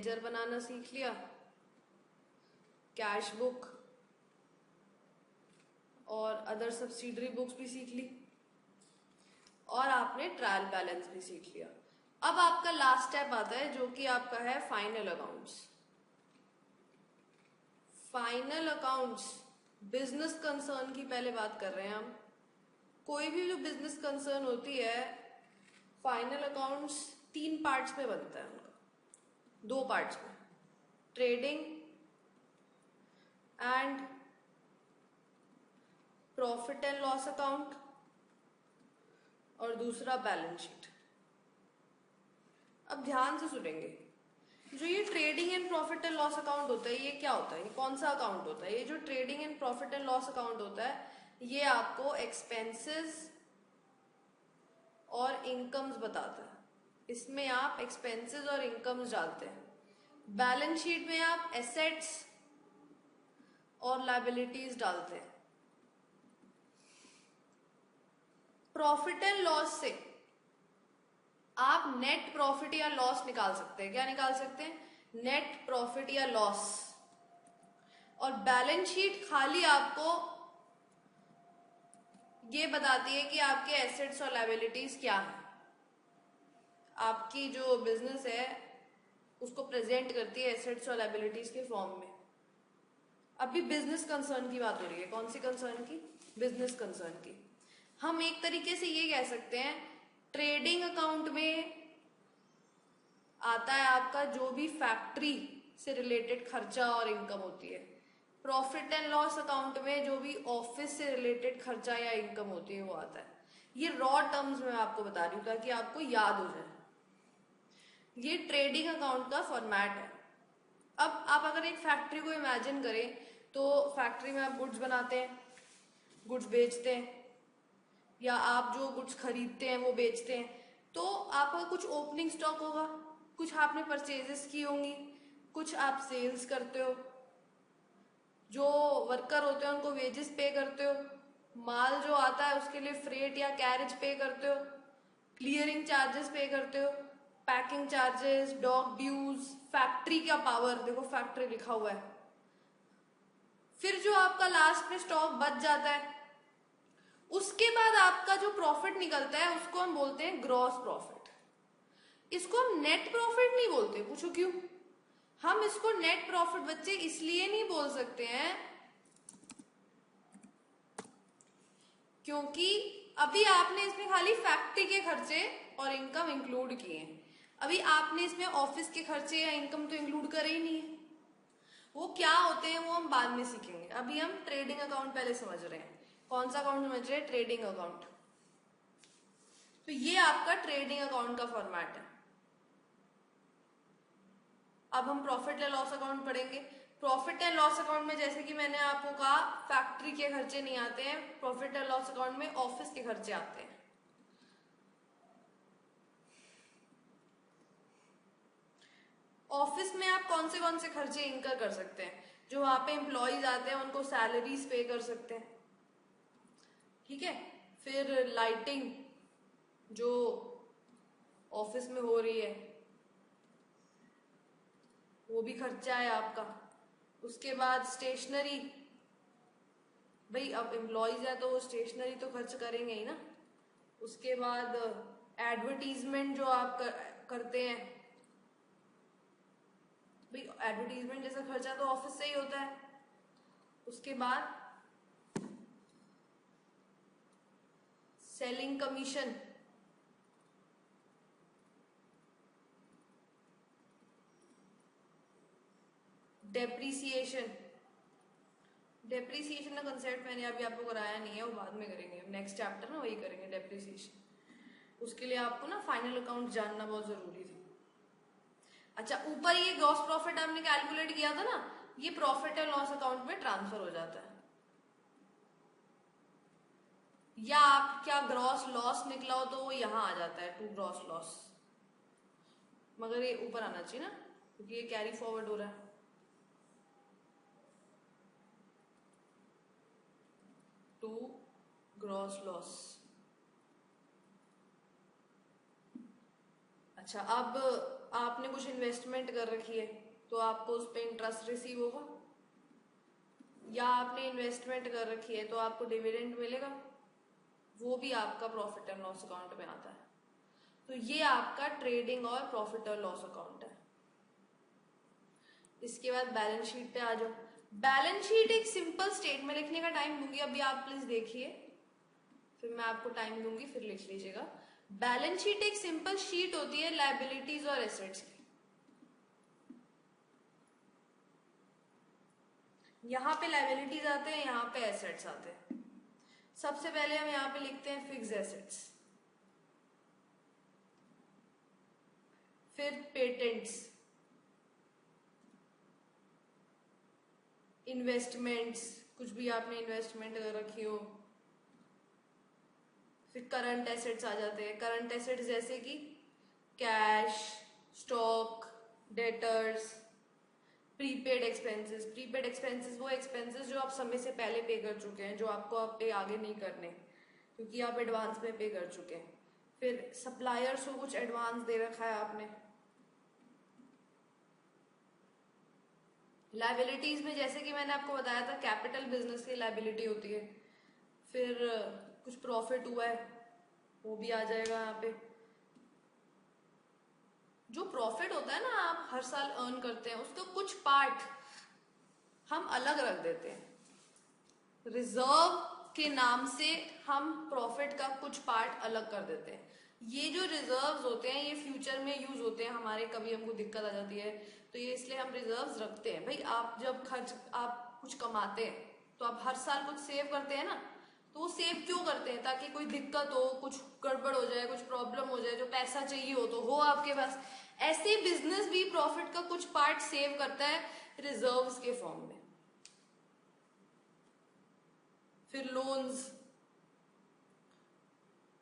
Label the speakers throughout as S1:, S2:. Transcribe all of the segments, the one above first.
S1: Laser बनाना सीख लिया, cash book और अदर सब्सिडरी बुक्स भी सीख ली, और आपने ट्रायल बैलेंस भी सीख लिया। अब आपका लास्ट स्टेप आता है जो कि आपका है final accounts. Final accounts business concern की पहले बात कर रहे हैं हम। कोई भी जो बिजनेस कंसर्न होती है, फाइनल अकाउंट्स 3 पार्ट्स में बनता है उनका, 2 पार्ट्स में, trading and profit and loss account, और दूसरा बैलेंस शीट। अब ध्यान से सुनेंगे, जो ये trading and profit and loss account होता है, ये क्या होता है, ये कौन सा अकाउंट होता है? ये जो trading and profit and loss account होता है, ये आपको एक्सपेंसेस और इनकम्स बताता है। इसमें आप एक्सपेंसेस और इनकम्स डालते हैं। बैलेंस शीट में आप एसेट्स और लायबिलिटीज डालते हैं। प्रॉफिट एंड लॉस से आप नेट प्रॉफिट या लॉस निकाल सकते हैं। क्या निकाल सकते हैं? नेट प्रॉफिट या लॉस। और बैलेंस शीट खाली आपको ये बताती है कि आपके एसेट्स और लायबिलिटीज क्या है। आपकी जो बिजनेस है उसको प्रेजेंट करती है एसेट्स और लायबिलिटीज के फॉर्म में। अभी बिजनेस कंसर्न की बात हो रही है। कौन सी कंसर्न की? बिजनेस कंसर्न की। हम एक तरीके से ये कह सकते हैं, ट्रेडिंग अकाउंट में आता है आपका जो भी फैक्ट्री से रिलेटेड खर्चा और इनकम होती है। प्रॉफिट एंड लॉस अकाउंट में जो भी ऑफिस से रिलेटेड खर्चा या इनकम होती है वो आता है। ये रॉ टर्म्स में आपको बता रही हूँ ताकि आपको याद हो जाए। ये ट्रेडिंग अकाउंट का फॉर्मेट है। अब आप अगर एक फैक्ट्री को इमेजिन करें तो फैक्ट्री में आप गुड्स बनाते हैं, गुड्स बेचते हैं, या आप जो गुड्स खरीदते हैं वो बेचते हैं। तो आपका कुछ ओपनिंग स्टॉक होगा, कुछ आपने परचेजेस की होंगी, कुछ आप सेल्स करते हो, जो वर्कर होते हैं उनको वेजेस पे करते हो, माल जो आता है उसके लिए फ्रेट या कैरेज पे करते हो, क्लियरिंग चार्जेस पे करते हो, packing charges, dock dues, factory का पावर, देखो फैक्ट्री लिखा हुआ है। फिर जो आपका लास्ट में स्टॉक बच जाता है, उसके बाद आपका जो प्रॉफिट निकलता है उसको हम बोलते हैं ग्रॉस प्रॉफिट। इसको हम नेट प्रॉफिट नहीं बोलते। पूछो क्यों? हम इसको नेट प्रॉफिट बच्चे इसलिए नहीं बोल सकते हैं क्योंकि अभी आपने इसमें खाली फैक्ट्री के खर्चे और इनकम इंक्लूड किए हैं। अभी आपने इसमें ऑफिस के खर्चे या इनकम तो इंक्लूड करे ही नहीं है। वो क्या होते हैं वो हम बाद में सीखेंगे। अभी हम ट्रेडिंग अकाउंट पहले समझ रहे हैं। कौन सा अकाउंट समझ रहे हैं? Trading account. तो ये आपका ट्रेडिंग अकाउंट का फॉर्मेट है। अब हम प्रॉफिट एंड लॉस अकाउंट पढ़ेंगे। प्रॉफिट एंड लॉस अकाउंट में जैसे कि मैंने आपको कहा, फैक्ट्री के खर्चे नहीं आते हैं। प्रॉफिट एंड लॉस अकाउंट में ऑफिस के खर्चे आते हैं। ऑफिस में आप कौन से खर्चे इनकर कर सकते हैं? जो वहां पे एम्प्लॉयज आते हैं उनको सैलरीज पे कर सकते हैं, ठीक है। फिर लाइटिंग जो ऑफिस में हो रही है वो भी खर्चा है आपका। उसके बाद स्टेशनरी, भाई अब एम्प्लॉयज है तो वो स्टेशनरी तो खर्च करेंगे ही ना। उसके बाद एडवर्टीजमेंट जो आप करते हैं, भाई एडवर्टीजमेंट जैसा खर्चा तो ऑफिस से ही होता है। उसके बाद सेलिंग कमीशन, डेप्रीसिएशन। डेप्रीसिएशन का कंसेप्ट मैंने अभी आपको कराया नहीं है, वो बाद में करेंगे। नेक्स्ट चैप्टर में वही करेंगे, डेप्रीसिएशन। उसके लिए आपको ना फाइनल अकाउंट जानना बहुत जरूरी था। अच्छा, ऊपर ये ग्रॉस प्रॉफिट आपने कैलकुलेट किया था ना, ये प्रॉफिट एंड लॉस अकाउंट में ट्रांसफर हो जाता है। या आप क्या ग्रॉस लॉस निकला हो तो वो यहां आ जाता है, टू ग्रॉस लॉस, मगर ये ऊपर आना चाहिए ना क्योंकि ये कैरी फॉरवर्ड हो रहा है। To gross loss. अच्छा, अब आपने कुछ इन्वेस्टमेंट कर रखी है तो आपको उस पर इंटरेस्ट रिसीव होगा, या आपने इन्वेस्टमेंट कर रखी है तो आपको डिविडेंड मिलेगा, वो भी आपका प्रॉफिट एंड लॉस अकाउंट में आता है। तो ये आपका ट्रेडिंग और प्रॉफिट और लॉस अकाउंट है। इसके बाद बैलेंस शीट पे आ जाओ। बैलेंस शीट एक सिंपल स्टेट में लिखने का टाइम दूंगी, अभी आप प्लीज देखिए, फिर मैं आपको टाइम दूंगी, फिर लिख लीजिएगा। बैलेंस शीट एक सिंपल शीट होती है लायबिलिटीज और एसेट्स की। यहाँ पे लायबिलिटीज आते हैं, यहाँ पे एसेट्स आते हैं। सबसे पहले हम यहाँ पे लिखते हैं फिक्स एसेट्स, फिर पेटेंट्स, इन्वेस्टमेंट्स, कुछ भी आपने इन्वेस्टमेंट कर रखी हो, फिर करंट एसेट्स आ जाते हैं। करंट एसेट्स जैसे कि cash, stock, debtors, prepaid expenses. Prepaid expenses वो एक्सपेंसेस जो आप समय से पहले पे कर चुके हैं, जो आपको आप पे आगे नहीं करने क्योंकि आप एडवांस में पे कर चुके हैं। फिर सप्लायर्स को कुछ एडवांस दे रखा है आपने। लायबिलिटीज में जैसे कि मैंने आपको बताया था, कैपिटल बिजनेस की लायबिलिटी होती है। फिर कुछ प्रॉफिट हुआ है वो भी आ जाएगा यहाँ पे। जो प्रॉफिट होता है ना, आप हर साल अर्न करते हैं, उसका कुछ पार्ट हम अलग रख देते हैं। रिजर्व के नाम से हम प्रॉफिट का कुछ पार्ट अलग कर देते हैं। ये जो रिजर्व्स होते हैं ये फ्यूचर में यूज होते हैं हमारे, कभी हमको दिक्कत आ जाती है तो ये इसलिए हम रिजर्व्स रखते हैं। भाई आप जब आप कुछ कमाते हैं तो आप हर साल कुछ सेव करते हैं ना, तो वो सेव क्यों करते हैं? ताकि कोई दिक्कत हो, कुछ गड़बड़ हो जाए, कुछ प्रॉब्लम हो जाए, जो पैसा चाहिए हो तो हो आपके पास। ऐसे बिजनेस भी प्रॉफिट का कुछ पार्ट सेव करता है रिजर्व्स के फॉर्म में। फिर लोन्स,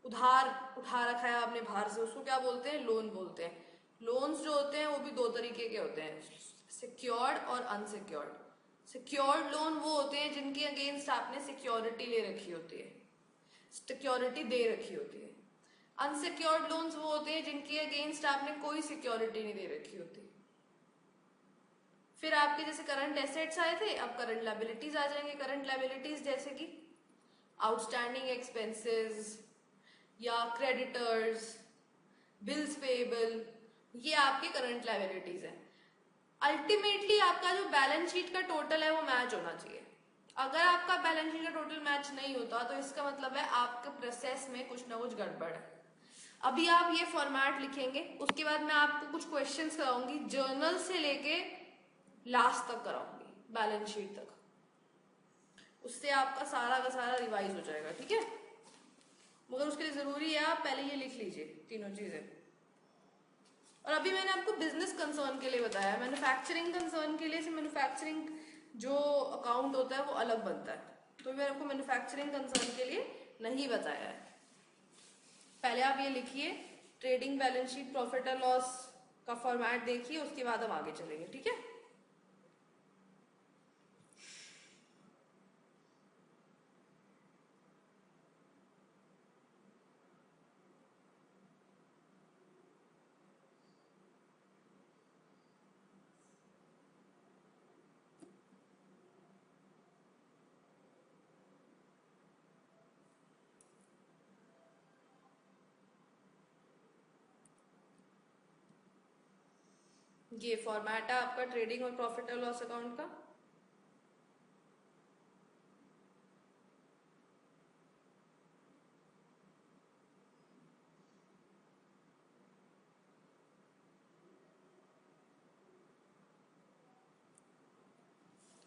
S1: उधार उठा रखा है आपने बाहर से, उसको क्या बोलते हैं? लोन बोलते हैं। लोन्स जो होते हैं वो भी दो तरीके के होते हैं, सिक्योर्ड और अनसिक्योर्ड। सिक्योर्ड लोन वो होते हैं जिनके अगेंस्ट आपने सिक्योरिटी ले रखी होती है, सिक्योरिटी दे रखी होती है। अनसिक्योर्ड लोन्स वो होते हैं जिनके अगेंस्ट आपने कोई सिक्योरिटी नहीं दे रखी होती। फिर आपके जैसे करंट एसेट्स आए थे, अब करंट लायबिलिटीज आ जाएंगे। करंट लायबिलिटीज जैसे कि आउटस्टैंडिंग एक्सपेंसेस या क्रेडिटर्स, बिल्स पेएबल, ये आपके करंट लायबिलिटीज है। अल्टीमेटली आपका जो बैलेंस शीट का टोटल है वो मैच होना चाहिए। अगर आपका बैलेंस शीट का टोटल मैच नहीं होता तो इसका मतलब है आपके प्रोसेस में कुछ ना कुछ गड़बड़ है। अभी आप ये फॉर्मेट लिखेंगे, उसके बाद मैं आपको कुछ क्वेश्चंस कराऊंगी, जर्नल से लेके लास्ट तक कराऊंगी, बैलेंस शीट तक। उससे आपका सारा का सारा रिवाइज हो जाएगा, ठीक है? मगर उसके लिए जरूरी है आप पहले ये लिख लीजिए तीनों चीजें। और अभी मैंने आपको बिजनेस कंसर्न के लिए बताया, मैन्युफैक्चरिंग कंसर्न के लिए मैन्युफैक्चरिंग जो अकाउंट होता है वो अलग बनता है, तो मैंने आपको मैन्युफैक्चरिंग कंसर्न के लिए नहीं बताया है। पहले आप ये लिखिए, ट्रेडिंग बैलेंस शीट प्रॉफिट और लॉस का फॉर्मेट देखिए, उसके बाद हम आगे चलेंगे, ठीक है? ये फॉर्मेट है आपका ट्रेडिंग और प्रॉफिट और लॉस अकाउंट का।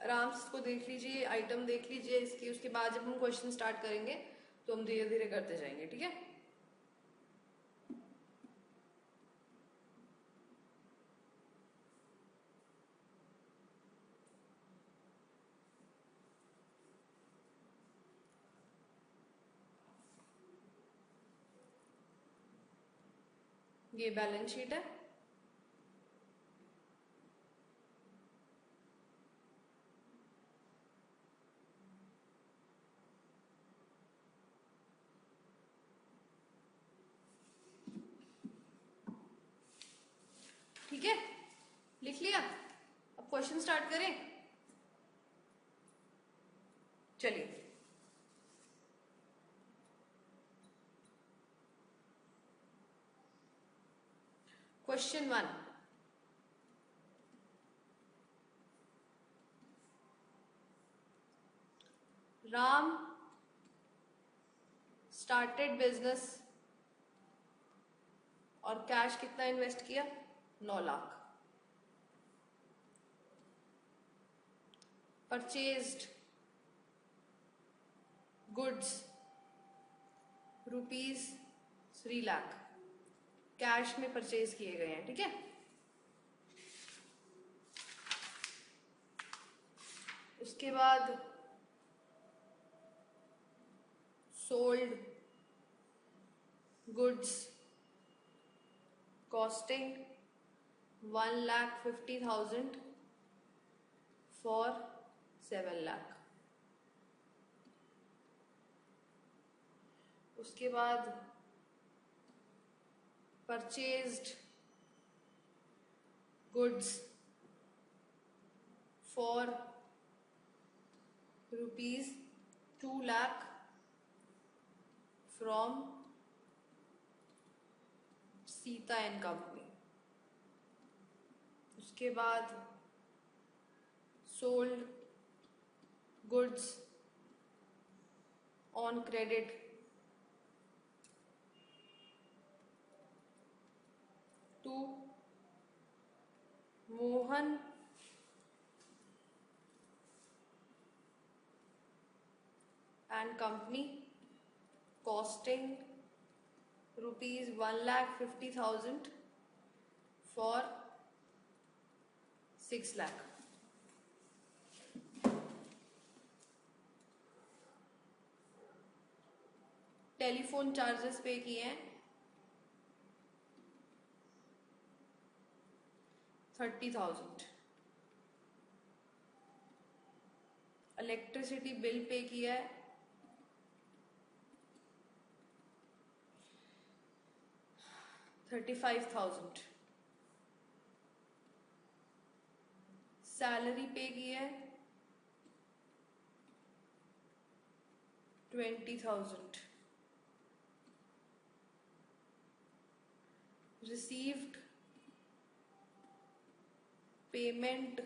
S1: आराम से इसको देख लीजिए, आइटम देख लीजिए इसकी, उसके बाद जब हम क्वेश्चन स्टार्ट करेंगे तो हम धीरे धीरे करते जाएंगे, ठीक है? ये बैलेंस शीट है। ठीक है, लिख लिया। अब क्वेश्चन स्टार्ट करें। चलिए, क्वेश्चन 1, राम स्टार्टेड बिजनेस और कैश कितना इन्वेस्ट किया? 9 lakh. Purchased goods ₹3 lakh cash में परचेज किए गए हैं, ठीक है। उसके बाद sold goods costing 1,50,000 for 7 lakh. उसके बाद purchased goods for ₹2 lakh from Sita and company. उसके बाद sold goods on credit to Mohan and company costing ₹1,50,000 for 6 lakh। Telephone charges pay किए हैं 30,000। इलेक्ट्रिसिटी बिल पे किया है 35,000। सैलरी पे की है 20,000। Received payment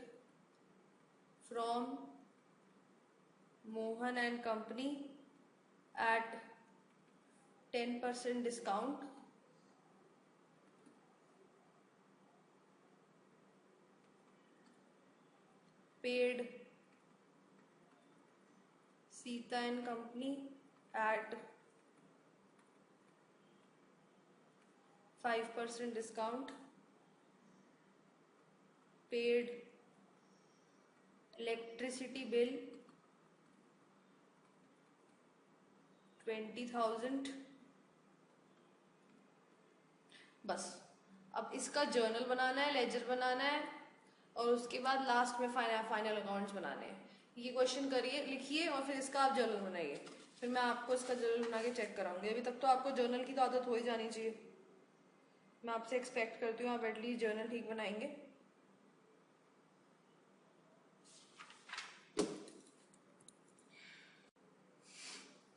S1: from Mohan and company at 10% discount paid Sita and Company at 5% discount, paid electricity bill 20,000। बस अब इसका जर्नल बनाना है, लेजर बनाना है और उसके बाद लास्ट में फाइनल अकाउंट्स बनाने हैं। ये क्वेश्चन करिए, लिखिए और फिर इसका आप जर्नल बनाइए। फिर मैं आपको इसका जर्नल बना के चेक कराऊंगी। अभी तक तो आपको जर्नल की तो आदत हो ही जानी चाहिए। मैं आपसे एक्सपेक्ट करती हूँ आप एटलीस्ट जर्नल ठीक बनाएंगे।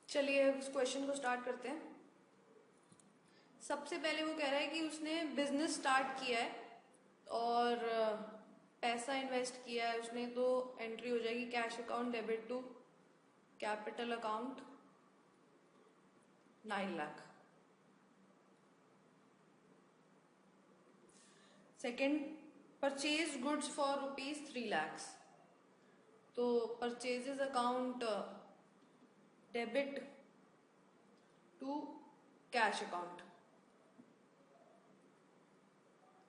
S1: चलिए उस क्वेश्चन को स्टार्ट करते हैं। सबसे पहले वो कह रहा है कि उसने बिजनेस स्टार्ट किया है और पैसा इन्वेस्ट किया है उसने, तो एंट्री हो जाएगी cash account debit to capital account 9 lakh. Second, purchase goods for ₹3 lakh, तो purchases account debit to cash account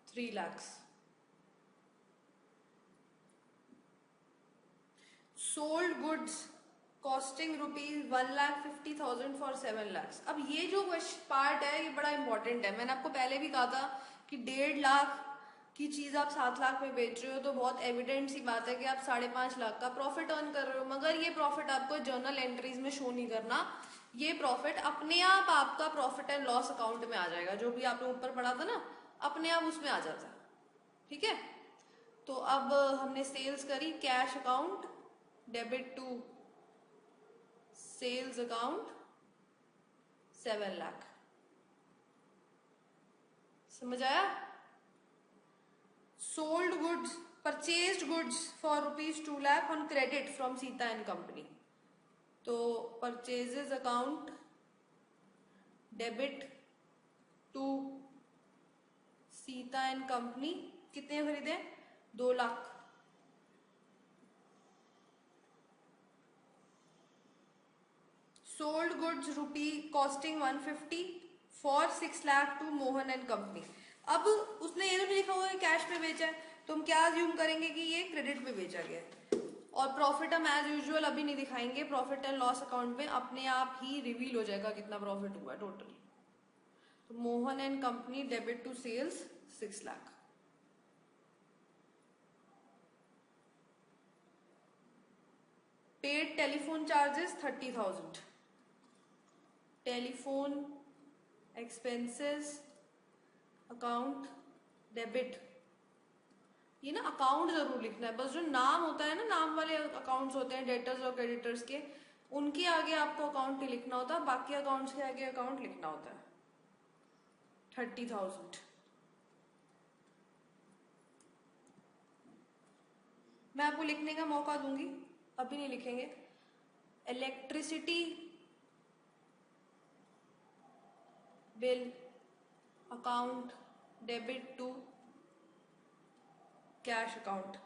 S1: 3 lakh. Sold goods costing ₹1,50,000 for 7 lakh. अब ये जो पार्ट है ये बड़ा इंपॉर्टेंट है। मैंने आपको पहले भी कहा था कि 1.5 लाख की चीज आप 7 लाख में बेच रहे हो तो बहुत एविडेंट सी बात है कि आप 5.5 लाख का प्रॉफिट अर्न कर रहे हो। मगर ये प्रॉफिट आपको जर्नल एंट्रीज में शो नहीं करना। ये प्रॉफिट अपने आप आपका प्रॉफिट एंड लॉस अकाउंट में आ जाएगा। जो भी आपने ऊपर पढ़ा था ना, अपने आप उसमें आ जाता है। ठीक है। तो अब हमने सेल्स करी, cash account debit to sales account 7 lakh. समझ आया? Sold goods, purchased goods for ₹2 lakh on credit from Sita and company. तो purchases account debit to Sita and company, कितने खरीदे? 2 lakh. Sold goods rupee costing 150 for 6 lakh to Mohan and company. अब उसने ये तो नहीं लिखा हुआ है कैश पे बेचा है, तो हम क्या अज्यूम करेंगे कि ये क्रेडिट पे बेचा गया है। और प्रॉफिट हम एज यूजुअल अभी नहीं दिखाएंगे, प्रॉफिट एंड लॉस अकाउंट में अपने आप ही रिवील हो जाएगा कितना प्रॉफिट हुआ टोटल। तो Mohan and company debit to sales 6 lakh. Paid telephone charges 30,000। Telephone expenses account debit. ये ना अकाउंट जरूर लिखना है, बस जो नाम होता है ना, नाम वाले अकाउंट्स होते हैं डेटर्स और क्रेडिटर्स के, उनके आगे आपको अकाउंट नहीं लिखना होता, बाकी अकाउंट्स के आगे अकाउंट लिखना होता है। 30,000। मैं आपको लिखने का मौका दूंगी, अभी नहीं लिखेंगे। Electricity bill account debit to cash account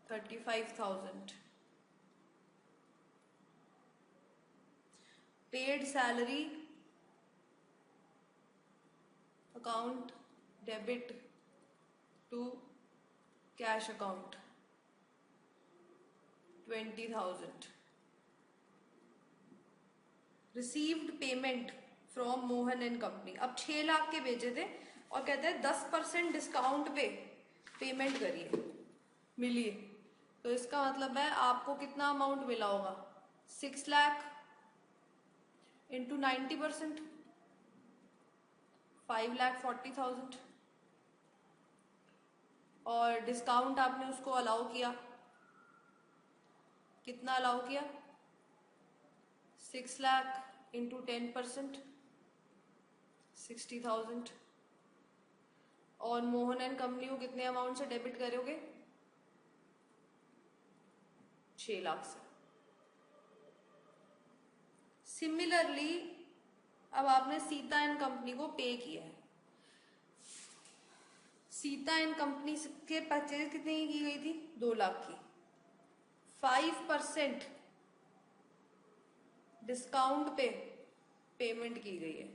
S1: 35,000। Paid salary account debit to cash account 20,000। Received payment from Mohan and company. अब 6 लाख के बेचे थे और कहते हैं 10% डिस्काउंट पे पेमेंट करिए, मिलिए। तो इसका मतलब है आपको कितना अमाउंट मिला होगा? 6 लाख इंटू 90%, 5,40,000। और डिस्काउंट आपने उसको अलाउ किया, कितना अलाउ किया? 6 लाख इंटू 10%, 60,000। और मोहन एंड कंपनी को कितने अमाउंट से डेबिट करोगे? 6 लाख से। सिमिलरली अब आपने सीता एंड कंपनी को पे किया है। सीता एंड कंपनी के परचेज कितने की गई थी? 2 लाख की। 5% डिस्काउंट पे पेमेंट की गई है।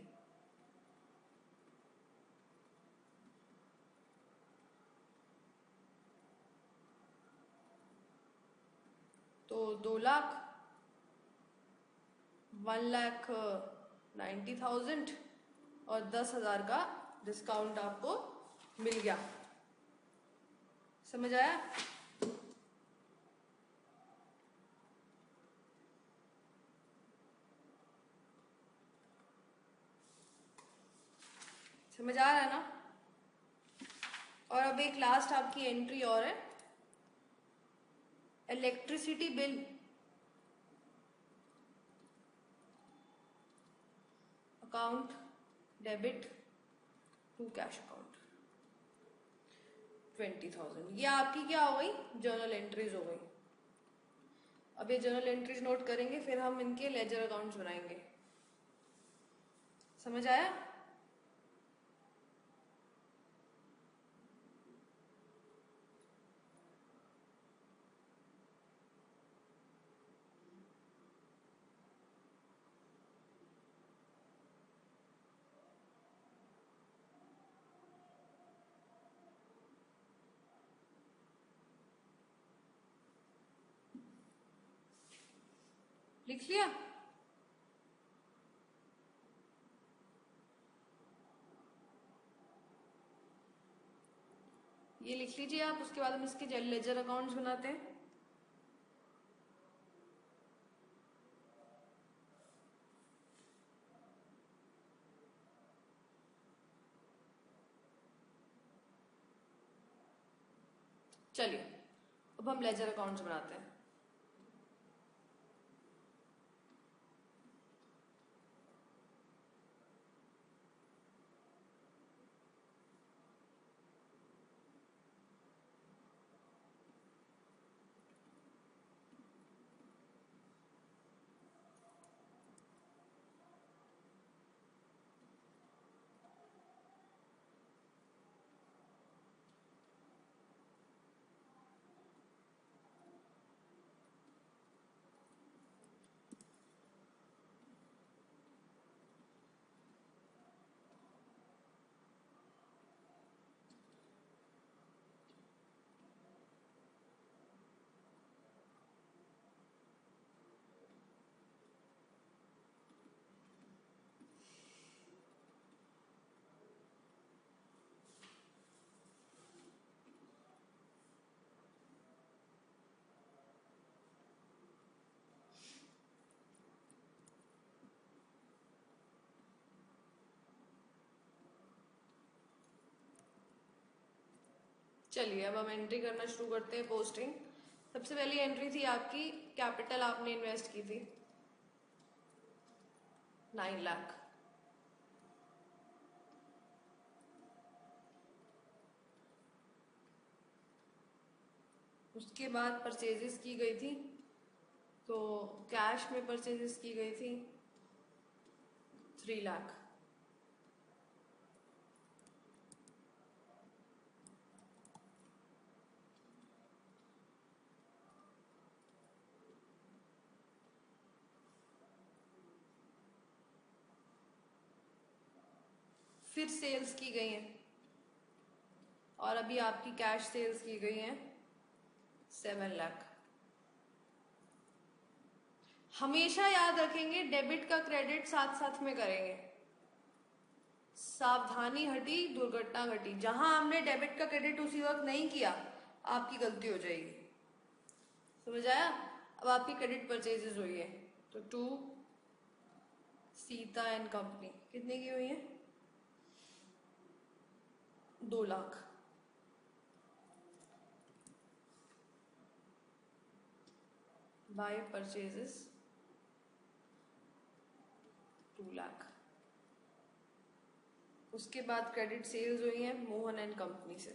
S1: तो 2 लाख, 1,90,000 और 10,000 का डिस्काउंट आपको मिल गया। समझ आया? समझ आ रहा है ना? और अब एक लास्ट आपकी एंट्री और है, electricity bill account debit to cash account 20,000। ये आपकी क्या हो गई? जर्नल एंट्रीज हो गई। अब ये जर्नल एंट्रीज नोट करेंगे, फिर हम इनके लेजर अकाउंट्स बनाएंगे। समझ आया? लिख लिया? ये लिख लीजिए आप, उसके बाद हम इसके लेजर अकाउंट्स बनाते हैं। चलिए अब हम लेजर अकाउंट्स बनाते हैं। चलिए अब हम एंट्री करना शुरू करते हैं। पोस्टिंग, सबसे पहली एंट्री थी आपकी, कैपिटल आपने इन्वेस्ट की थी 9 लाख। उसके बाद परचेजेस की गई थी, तो कैश में परचेजेस की गई थी 3 लाख। फिर सेल्स की गई हैं और अभी आपकी कैश सेल्स की गई हैं 7 लाख। हमेशा याद रखेंगे डेबिट का क्रेडिट साथ साथ में करेंगे। सावधानी हटी दुर्घटना घटी। जहां हमने डेबिट का क्रेडिट उसी वक्त नहीं किया, आपकी गलती हो जाएगी। समझ आया? अब आपकी क्रेडिट परचेजेस हुई है, तो टू सीता एंड कंपनी कितने की हुई है? 2 लाख। By purchases 2 lakh. उसके बाद क्रेडिट सेल्स हुई है मोहन एंड कंपनी से,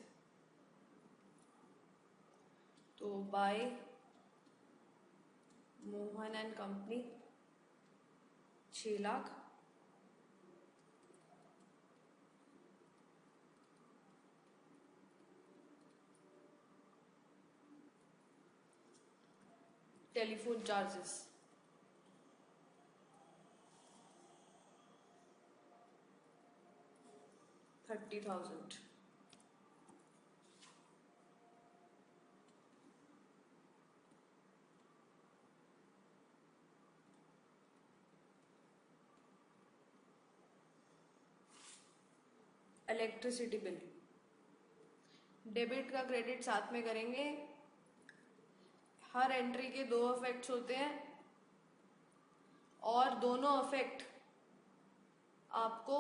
S1: तो by Mohan and company 6 lakh. Telephone charges 30,000। Electricity bill, debit का क्रेडिट साथ में करेंगे। हर एंट्री के 2 इफेक्ट्स होते हैं और दोनों इफेक्ट आपको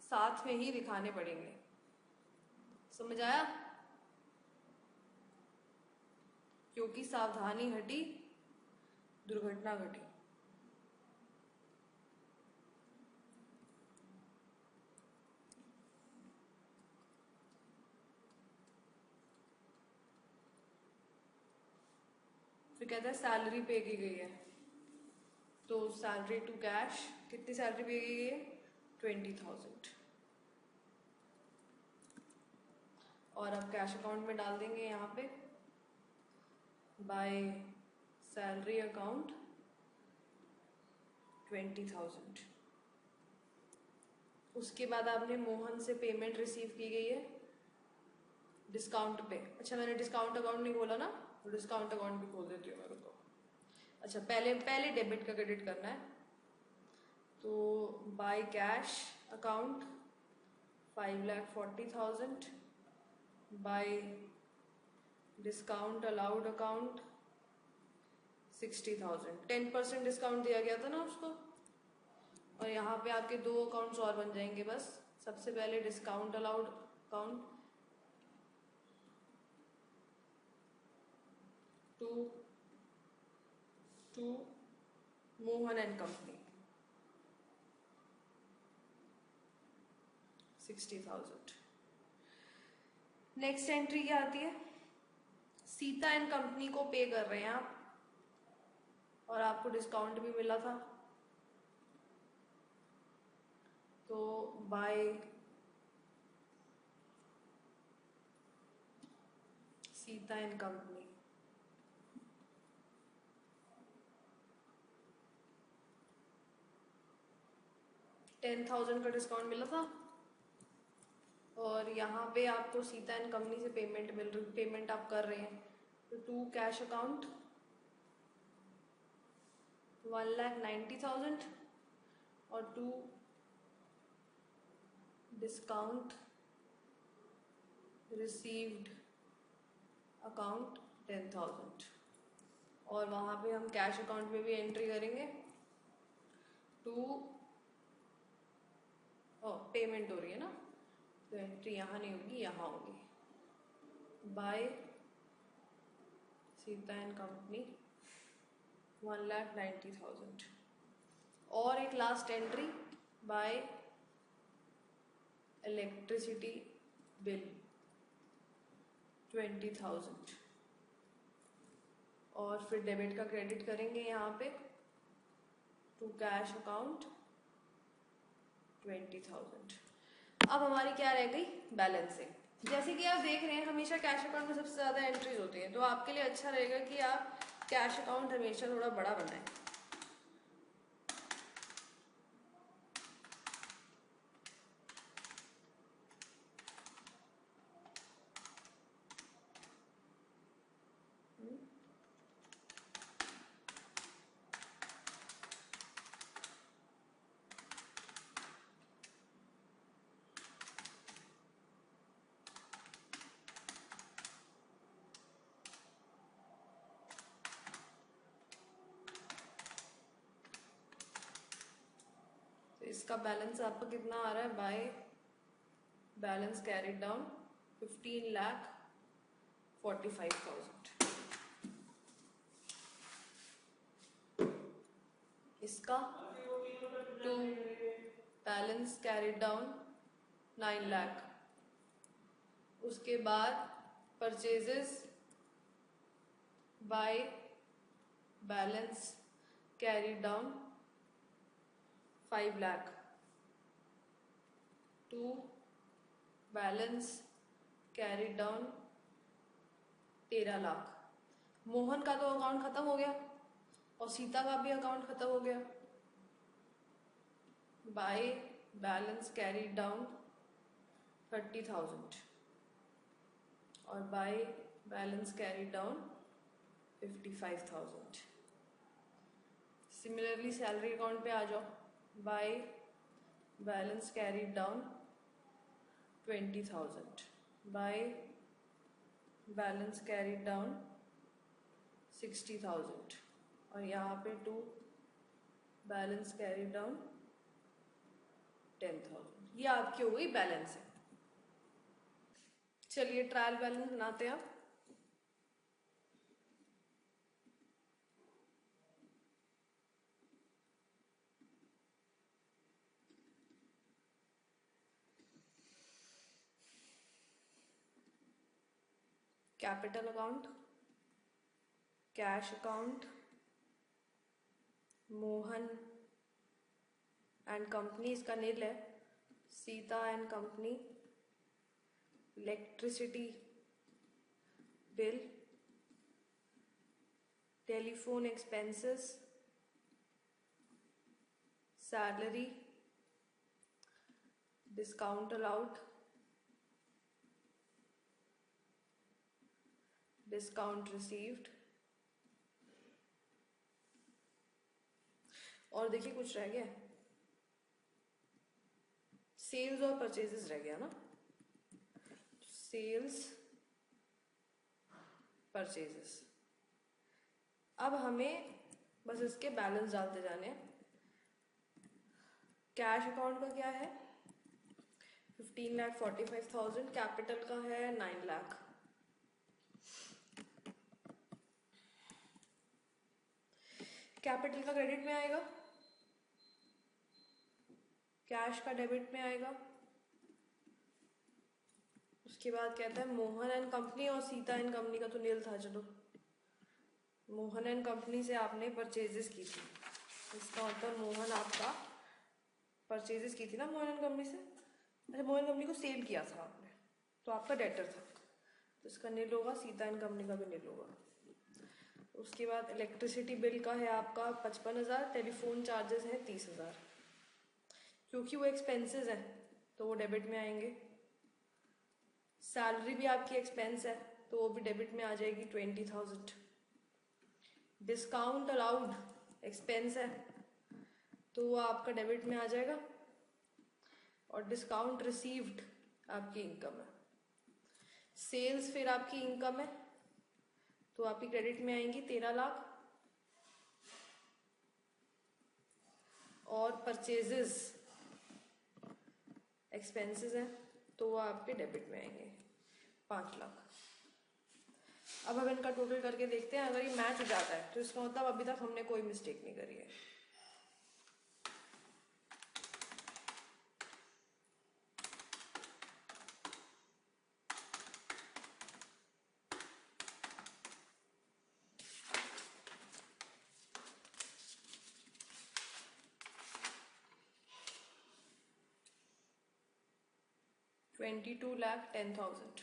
S1: साथ में ही दिखाने पड़ेंगे। समझ आया? क्योंकि सावधानी हटी दुर्घटना घटी। फिर कहता है सैलरी पे की गई है, तो सैलरी टू कैश कितनी सैलरी पे की गई है? 20,000। और अब कैश अकाउंट में डाल देंगे यहाँ पे बाय सैलरी अकाउंट 20,000। उसके बाद आपने मोहन से पेमेंट रिसीव की गई है डिस्काउंट पे। अच्छा मैंने डिस्काउंट अकाउंट नहीं खोला ना, तो डिस्काउंट अकाउंट भी खोल देती हूँ मेरे को। अच्छा पहले डेबिट का क्रेडिट करना है, तो by cash account 5,40,000 bye discount allowed account 60,000। 10% discount दिया गया था ना उसको। और यहाँ पे आपके 2 अकाउंट्स और बन जाएंगे बस। सबसे पहले discount allowed account to Mohan and company 60,000। Next entry क्या आती है? सीता एंड कंपनी को पे कर रहे हैं आप और आपको डिस्काउंट भी मिला था, तो बाय सीता एंड कंपनी 10,000 का डिस्काउंट मिला था और यहाँ पे आपको सीता एंड कंपनी से पेमेंट आप कर रहे हैं, तो टू कैश अकाउंट 1,90,000 और टू डिस्काउंट रिसीव्ड अकाउंट 10,000। और वहाँ पे हम कैश अकाउंट में भी एंट्री करेंगे, टू पेमेंट हो रही है ना, तो एंट्री यहाँ नहीं होगी, यहाँ होगी बाय सीता एंड कंपनी 1,90,000। और एक last entry bye electricity bill 20,000 और फिर डेबिट का क्रेडिट करेंगे यहाँ पे टू कैश अकाउंट 20,000। अब हमारी क्या रह गई? बैलेंसिंग। जैसे कि आप देख रहे हैं हमेशा कैश अकाउंट में सबसे ज़्यादा एंट्रीज होती हैं, तो आपके लिए अच्छा रहेगा कि आप कैश अकाउंट हमेशा थोड़ा बड़ा बनाएं। इसका बैलेंस आपका कितना आ रहा है? By balance carried down 15,45,000। इसका to balance carried down 9 lakh. उसके बाद purchases by balance carried down 5 lakh to balance carried down 13 lakh. Mohan का तो अकाउंट खत्म हो गया और सीता का भी अकाउंट खत्म हो गया। बाय बैलेंस कैरिड डाउन 30,000 और bye balance carried down 55,000। Similarly salary account पे आ जाओ, bye balance carried down 20,000 bye balance carried down 60,000 और यहाँ पे टू बैलेंस कैरिड डाउन 10,000। ये आपकी हो गई बैलेंस है। चलिए ट्रायल बैलेंस बनाते हैं आप। Capital account, cash account, Mohan and company इसका नील है, Sita and company, electricity bill, telephone expenses, salary, discount allowed, discount received. और देखिए कुछ रह गया, सेल्स और परचेजेस रह गया ना, सेल्स परचेजेस। अब हमें बस इसके बैलेंस डालते जाने हैं। कैश अकाउंट का क्या है? 15,45,000। कैपिटल का है 9 लाख। कैपिटल का क्रेडिट में आएगा, कैश का डेबिट में आएगा। उसके बाद कहता है मोहन एंड कंपनी और सीता एंड कंपनी का तो नील था। चलो, मोहन एंड कंपनी से आपने परचेजेस की थी, इसका मतलब मोहन आपका परचेजेस की थी ना मोहन एंड कंपनी से। अच्छा, मोहन कंपनी को सेल किया था आपने, तो आपका डेटर था, तो इसका नील होगा। सीता एंड कंपनी का भी नील होगा। उसके बाद इलेक्ट्रिसिटी बिल का है आपका 55,000, टेलीफोन चार्जेस हैं 30,000। क्योंकि वो एक्सपेंसेस हैं तो वो डेबिट में आएंगे। सैलरी भी आपकी एक्सपेंस है तो वो भी डेबिट में आ जाएगी 20,000। डिस्काउंट अलाउड एक्सपेंस है तो वो आपका डेबिट में आ जाएगा। और डिस्काउंट रिसीव्ड आपकी इनकम है। सेल्स फिर आपकी इनकम है तो आपकी क्रेडिट में आएंगी 13 लाख। और परचेजेस एक्सपेंसेस हैं तो वो आपके डेबिट में आएंगे 5 लाख। अब हम इनका टोटल करके देखते हैं। अगर ये मैच हो जाता है तो इसका मतलब अभी तक हमने कोई मिस्टेक नहीं करी है। $22,10,000।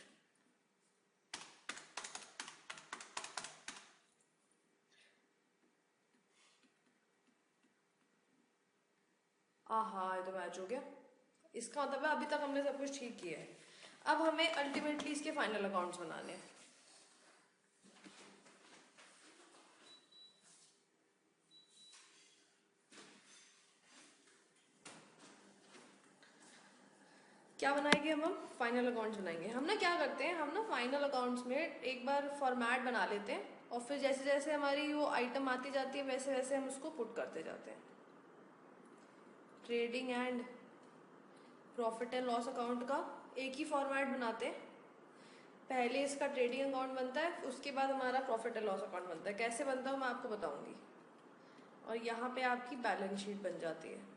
S1: हाँ, ये तो मैच हो गया। इसका मतलब है अभी तक हमने सब कुछ ठीक किया है। अब हमें अल्टीमेटली इसके फाइनल अकाउंट्स बनाने हैं। क्या बनाएंगे हम फाइनल अकाउंट्स बनाएंगे। हम ना क्या करते हैं, हम ना फाइनल अकाउंट्स में एक बार फॉर्मेट बना लेते हैं और फिर जैसे जैसे हमारी वो आइटम आती जाती है वैसे वैसे हम उसको पुट करते जाते हैं। Trading and profit and loss account का एक ही फॉर्मेट बनाते हैं। पहले इसका ट्रेडिंग अकाउंट बनता है, उसके बाद हमारा प्रॉफिट एंड लॉस अकाउंट बनता है। कैसे बनता है मैं आपको बताऊंगी। और यहाँ पे आपकी बैलेंस शीट बन जाती है।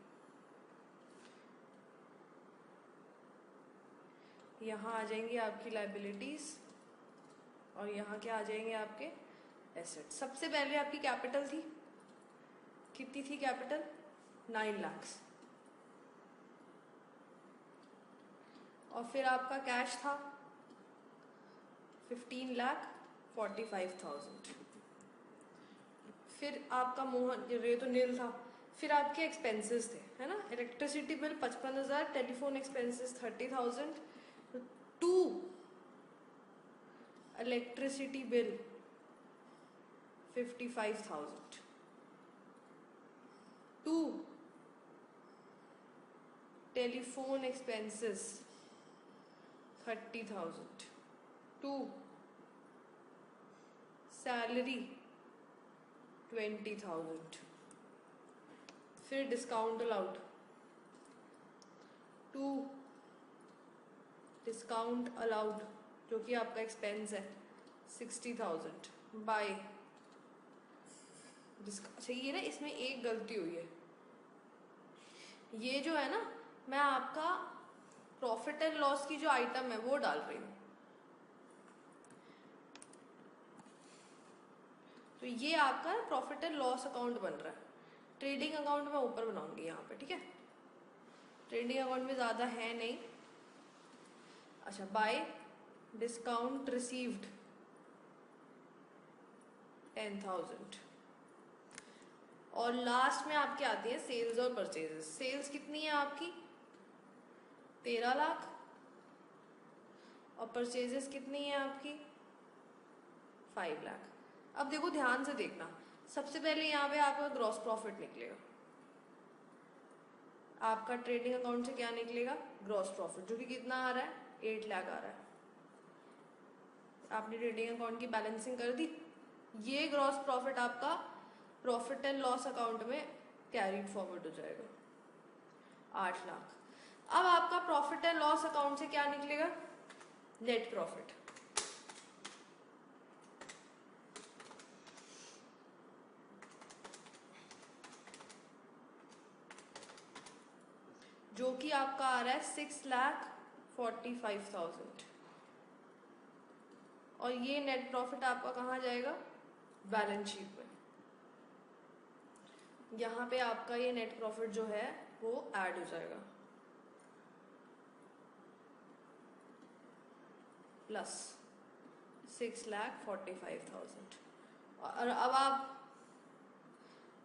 S1: यहाँ आ जाएंगी आपकी लाइबिलिटीज और यहाँ क्या आ जाएंगे आपके एसेट। सबसे पहले आपकी कैपिटल थी, कितनी थी कैपिटल? 9 लाख। और फिर आपका कैश था 15,45,000। फिर आपका मोहन, ये तो नील था। फिर आपके एक्सपेंसेस थे, है ना। Electricity bill 55,000, telephone expenses 30,000, to electricity bill 55,000, to telephone expenses 30,000, to salary 20,000, फिर discount allowed, to discount allowed जो कि आपका एक्सपेंस है 60,000 बाय। अच्छा, ये ना इसमें एक गलती हुई है। ये जो है ना, मैं आपका प्रॉफिट एंड लॉस की जो आइटम है वो डाल रही हूँ। तो ये आपका प्रॉफिट एंड लॉस अकाउंट बन रहा है। ट्रेडिंग अकाउंट मैं ऊपर बनाऊंगी यहाँ पे, ठीक है। ट्रेडिंग अकाउंट में ज्यादा है नहीं। अच्छा, बाय डिस्काउंट रिसीव्ड 10,000। और लास्ट में आपके आती है सेल्स और परचेजेस। सेल्स कितनी है आपकी? 13 लाख। और परचेजेस कितनी है आपकी? 5 लाख। अब देखो, ध्यान से देखना। सबसे पहले यहाँ पे आपका ग्रॉस प्रॉफिट निकलेगा। आपका ट्रेडिंग अकाउंट से क्या निकलेगा? ग्रॉस प्रॉफिट, जो कि कितना आ रहा है? 8 लाख आ रहा है। आपने ट्रेडिंग अकाउंट की बैलेंसिंग कर दी। ये ग्रॉस प्रॉफिट आपका प्रॉफिट एंड लॉस अकाउंट में कैरीड फॉरवर्ड हो जाएगा 8 लाख। अब आपका प्रॉफिट एंड लॉस अकाउंट से क्या निकलेगा? Net profit. जो कि आपका आ रहा है 6,45,000। और ये नेट प्रॉफिट आपका कहाँ जाएगा? बैलेंस शीट में। यहाँ पे आपका ये नेट प्रॉफिट जो है वो ऐड हो जाएगा, प्लस 6,45,000। और अब आप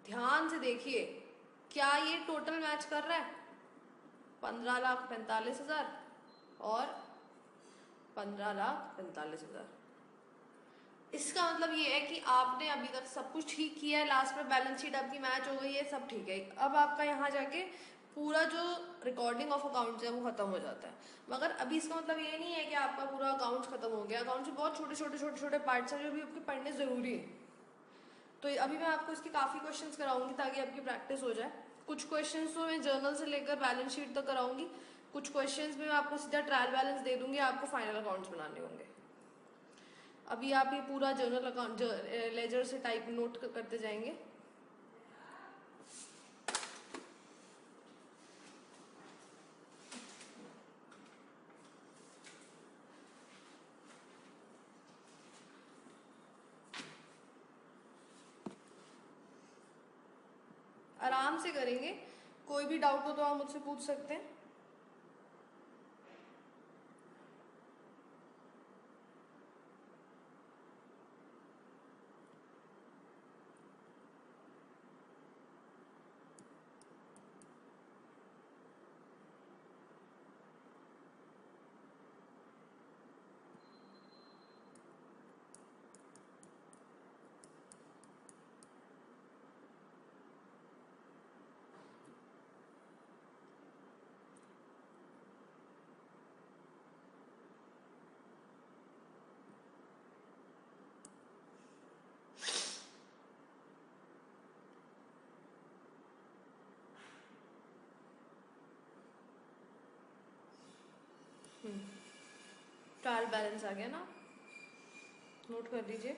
S1: ध्यान से देखिए, क्या ये टोटल मैच कर रहा है? 15,45,000 और 15,45,000। इसका मतलब ये है कि आपने अभी तक सब कुछ ठीक किया है, लास्ट में बैलेंस शीट आपकी मैच हो गई है, सब ठीक है। अब आपका यहाँ जाके पूरा जो रिकॉर्डिंग ऑफ अकाउंट्स है वो खत्म हो जाता है। मगर अभी इसका मतलब ये नहीं है कि आपका पूरा अकाउंट्स खत्म हो गया। अकाउंट्स में बहुत छोटे छोटे छोटे छोटे पार्ट्स हैं जो भी आपके पढ़ने जरूरी है। तो अभी मैं आपको इसके काफ़ी क्वेश्चंस कराऊंगी ताकि आपकी प्रैक्टिस हो जाए। कुछ क्वेश्चंस तो मैं जर्नल से लेकर बैलेंस शीट तक कराऊंगी, कुछ क्वेश्चंस में मैं आपको सीधा ट्रायल बैलेंस दे दूंगी, आपको फाइनल अकाउंट्स बनाने होंगे। अभी आप ये पूरा जर्नल अकाउंट लेजर से टाइप नोट करते जाएंगे। आराम से करेंगे, कोई भी डाउट हो तो आप मुझसे पूछ सकते हैं। ट्रायल बैलेंस आ गया ना, नोट कर लीजिए।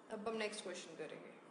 S1: अब हम नेक्स्ट क्वेश्चन करेंगे।